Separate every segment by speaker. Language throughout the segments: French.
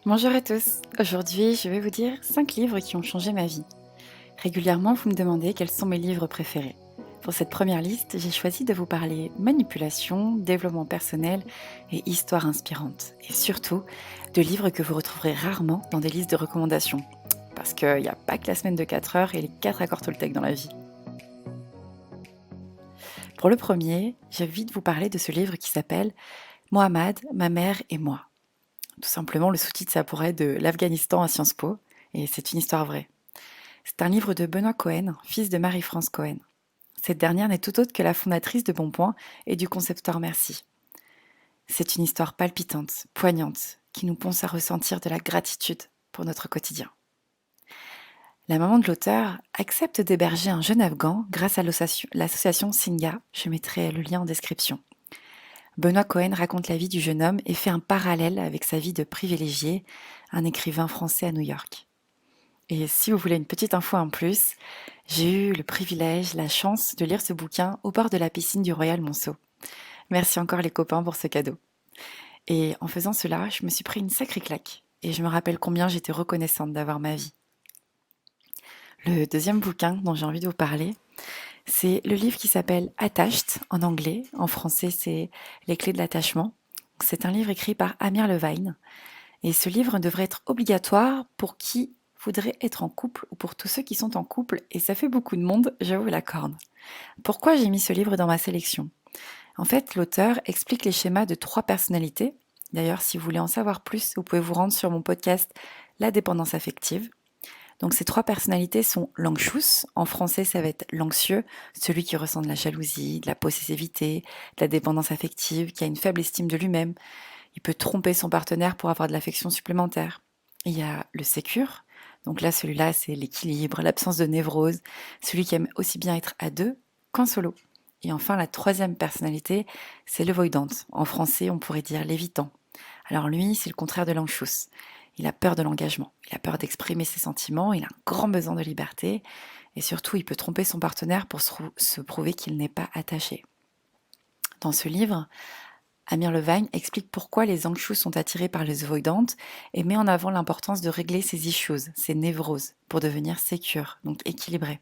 Speaker 1: Bonjour à tous, aujourd'hui je vais vous dire 5 livres qui ont changé ma vie. Régulièrement vous me demandez quels sont mes livres préférés. Pour cette première liste, j'ai choisi de vous parler manipulation, développement personnel et histoire inspirante. Et surtout, de livres que vous retrouverez rarement dans des listes de recommandations. Parce qu'il n'y a pas que la semaine de 4 heures et les 4 accords Toltec dans la vie. Pour le premier, j'ai envie de vous parler de ce livre qui s'appelle Mohammad, ma mère et moi. Tout simplement, le sous-titre, ça pourrait être de l'Afghanistan à Sciences Po, et c'est une histoire vraie. C'est un livre de Benoît Cohen, fils de Marie-France Cohen. Cette dernière n'est tout autre que la fondatrice de Bonpoint et du concepteur Merci. C'est une histoire palpitante, poignante, qui nous pousse à ressentir de la gratitude pour notre quotidien. La maman de l'auteur accepte d'héberger un jeune Afghan grâce à l'association Singa, je mettrai le lien en description. Benoît Cohen raconte la vie du jeune homme et fait un parallèle avec sa vie de privilégié, un écrivain français à New York. Et si vous voulez une petite info en plus, j'ai eu le privilège, la chance de lire ce bouquin au bord de la piscine du Royal Monceau. Merci encore les copains pour ce cadeau. Et en faisant cela, je me suis pris une sacrée claque. Et je me rappelle combien j'étais reconnaissante d'avoir ma vie. Le deuxième bouquin dont j'ai envie de vous parler, c'est le livre qui s'appelle Attached en anglais. En français, c'est Les clés de l'attachement. C'est un livre écrit par Amir Levine. Et ce livre devrait être obligatoire pour qui voudrait être en couple ou pour tous ceux qui sont en couple. Et ça fait beaucoup de monde, je vous l'accorde. Pourquoi j'ai mis ce livre dans ma sélection? En fait, l'auteur explique les schémas de 3 personnalités. D'ailleurs, si vous voulez en savoir plus, vous pouvez vous rendre sur mon podcast La dépendance affective. Donc ces 3 personnalités sont l'anxious, en français ça va être l'anxieux, celui qui ressent de la jalousie, de la possessivité, de la dépendance affective, qui a une faible estime de lui-même. Il peut tromper son partenaire pour avoir de l'affection supplémentaire. Il y a le sécure, donc là celui-là c'est l'équilibre, l'absence de névrose, celui qui aime aussi bien être à deux qu'en solo. Et enfin la troisième personnalité, c'est le voidant. En français on pourrait dire l'évitant. Alors lui c'est le contraire de l'anxious. Il a peur de l'engagement, il a peur d'exprimer ses sentiments, il a un grand besoin de liberté et surtout il peut tromper son partenaire pour se prouver qu'il n'est pas attaché. Dans ce livre, Amir Levine explique pourquoi les anxious sont attirés par les avoidantes et met en avant l'importance de régler ces issues, ces névroses, pour devenir sécure, donc équilibré.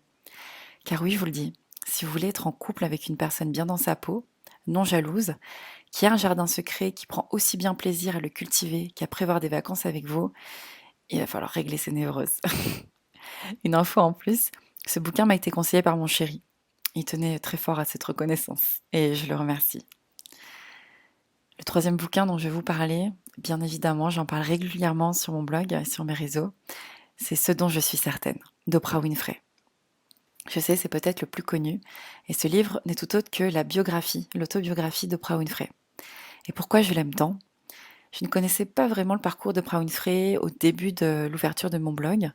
Speaker 1: Car oui, je vous le dis, si vous voulez être en couple avec une personne bien dans sa peau, non jalouse, qui a un jardin secret, qui prend aussi bien plaisir à le cultiver qu'à prévoir des vacances avec vous, il va falloir régler ces névroses. Une info en plus, ce bouquin m'a été conseillé par mon chéri. Il tenait très fort à cette reconnaissance et je le remercie. Le troisième bouquin dont je vais vous parler, bien évidemment, j'en parle régulièrement sur mon blog et sur mes réseaux, c'est Ce dont je suis certaine, d'Oprah Winfrey. Je sais, c'est peut-être le plus connu, et ce livre n'est tout autre que la biographie, l'autobiographie d'Oprah Winfrey. Et pourquoi je l'aime tant? Je ne connaissais pas vraiment le parcours d'Oprah Winfrey au début de l'ouverture de mon blog,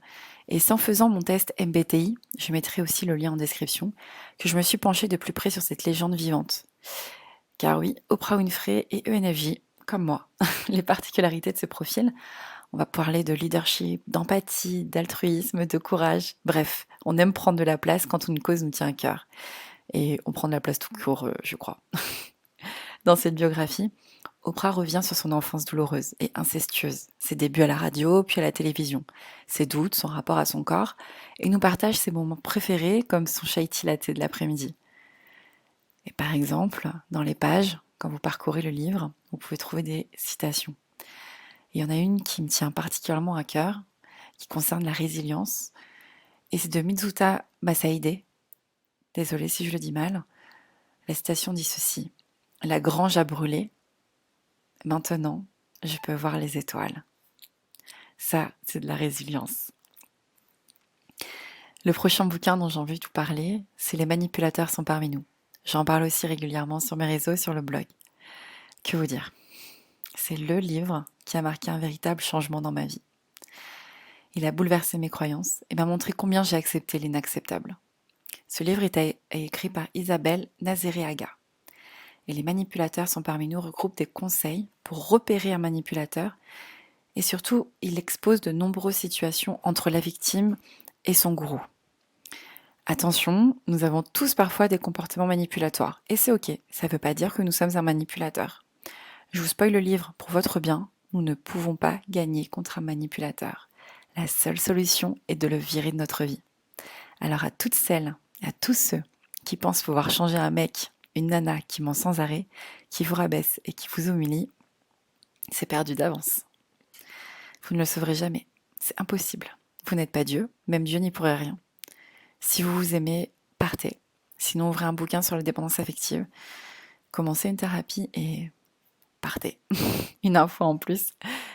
Speaker 1: et c'est en faisant mon test MBTI, je mettrai aussi le lien en description, que je me suis penchée de plus près sur cette légende vivante. Car oui, Oprah Winfrey et ENFJ, comme moi. Les particularités de ce profil, on va parler de leadership, d'empathie, d'altruisme, de courage. Bref, on aime prendre de la place quand une cause nous tient à cœur. Et on prend de la place tout court, je crois. Dans cette biographie, Oprah revient sur son enfance douloureuse et incestueuse, ses débuts à la radio puis à la télévision, ses doutes, son rapport à son corps, et nous partage ses moments préférés comme son chai tea latte de l'après-midi. Et par exemple, dans les pages, quand vous parcourez le livre, vous pouvez trouver des citations. Et il y en a une qui me tient particulièrement à cœur, qui concerne la résilience, et c'est de Mitsuta Masaide. Désolée si je le dis mal. La citation dit ceci: La grange a brûlé, maintenant je peux voir les étoiles. Ça, c'est de la résilience. Le prochain bouquin dont j'ai envie de vous parler, c'est Les manipulateurs sont parmi nous. J'en parle aussi régulièrement sur mes réseaux, sur le blog. Que vous dire? C'est le livre qui a marqué un véritable changement dans ma vie. Il a bouleversé mes croyances et m'a montré combien j'ai accepté l'inacceptable. Ce livre est écrit par Isabelle Nazereaga. Et Les manipulateurs sont parmi nous regroupe des conseils pour repérer un manipulateur et surtout, il expose de nombreuses situations entre la victime et son gourou. Attention, nous avons tous parfois des comportements manipulatoires et c'est ok, ça ne veut pas dire que nous sommes un manipulateur. Je vous spoil le livre pour votre bien, nous ne pouvons pas gagner contre un manipulateur. La seule solution est de le virer de notre vie. Alors à toutes celles, à tous ceux qui pensent pouvoir changer un mec, une nana qui ment sans arrêt, qui vous rabaisse et qui vous humilie, c'est perdu d'avance. Vous ne le sauverez jamais, c'est impossible. Vous n'êtes pas Dieu, même Dieu n'y pourrait rien. Si vous vous aimez, partez. Sinon, ouvrez un bouquin sur la dépendance affective, commencez une thérapie et partez. Une info en plus,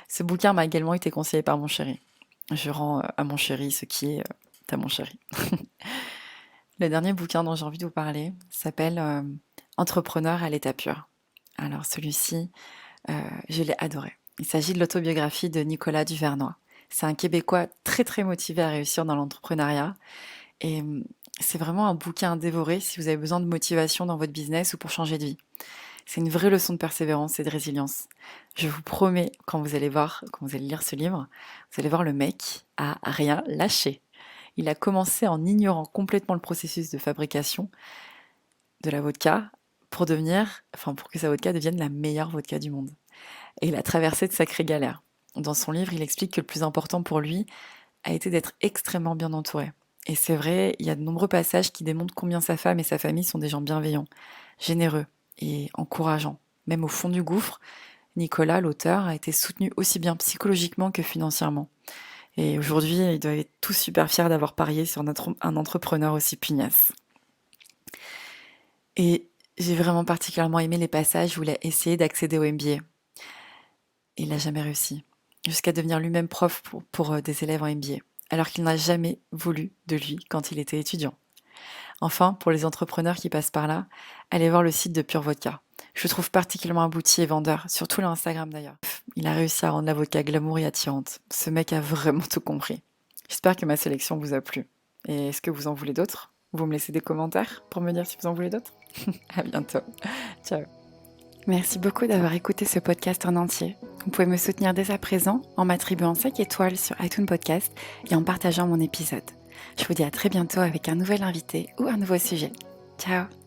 Speaker 1: ce bouquin m'a également été conseillé par mon chéri. Je rends à mon chéri ce qui est à mon chéri. Le dernier bouquin dont j'ai envie de vous parler s'appelle Entrepreneur à l'état pur. Alors celui-ci, je l'ai adoré. Il s'agit de l'autobiographie de Nicolas Duvernois. C'est un Québécois très très motivé à réussir dans l'entrepreneuriat. Et c'est vraiment un bouquin à dévorer si vous avez besoin de motivation dans votre business ou pour changer de vie. C'est une vraie leçon de persévérance et de résilience. Je vous promets, quand vous allez lire ce livre, vous allez voir le mec a rien lâché. Il a commencé en ignorant complètement le processus de fabrication de la vodka pour que sa vodka devienne la meilleure vodka du monde. Et il a traversé de sacrées galères. Dans son livre, il explique que le plus important pour lui a été d'être extrêmement bien entouré. Et c'est vrai, il y a de nombreux passages qui démontrent combien sa femme et sa famille sont des gens bienveillants, généreux et encourageants. Même au fond du gouffre, Nicolas, l'auteur, a été soutenu aussi bien psychologiquement que financièrement. Et aujourd'hui, ils doivent être tous super fiers d'avoir parié sur un entrepreneur aussi pugnace. Et j'ai vraiment particulièrement aimé les passages où il a essayé d'accéder au MBA. Et il n'a jamais réussi, jusqu'à devenir lui-même prof pour des élèves en MBA, alors qu'il n'a jamais voulu de lui quand il était étudiant. Enfin, pour les entrepreneurs qui passent par là, allez voir le site de Pure Vodka. Je le trouve particulièrement abouti et vendeur, surtout le Instagram d'ailleurs. Il a réussi à rendre la vodka glamour et attirante. Ce mec a vraiment tout compris. J'espère que ma sélection vous a plu. Et est-ce que vous en voulez d'autres? Vous me laissez des commentaires pour me dire si vous en voulez d'autres? À bientôt. Ciao. Merci beaucoup d'avoir écouté ce podcast en entier. Vous pouvez me soutenir dès à présent en m'attribuant 5 étoiles sur iTunes Podcast et en partageant mon épisode. Je vous dis à très bientôt avec un nouvel invité ou un nouveau sujet. Ciao!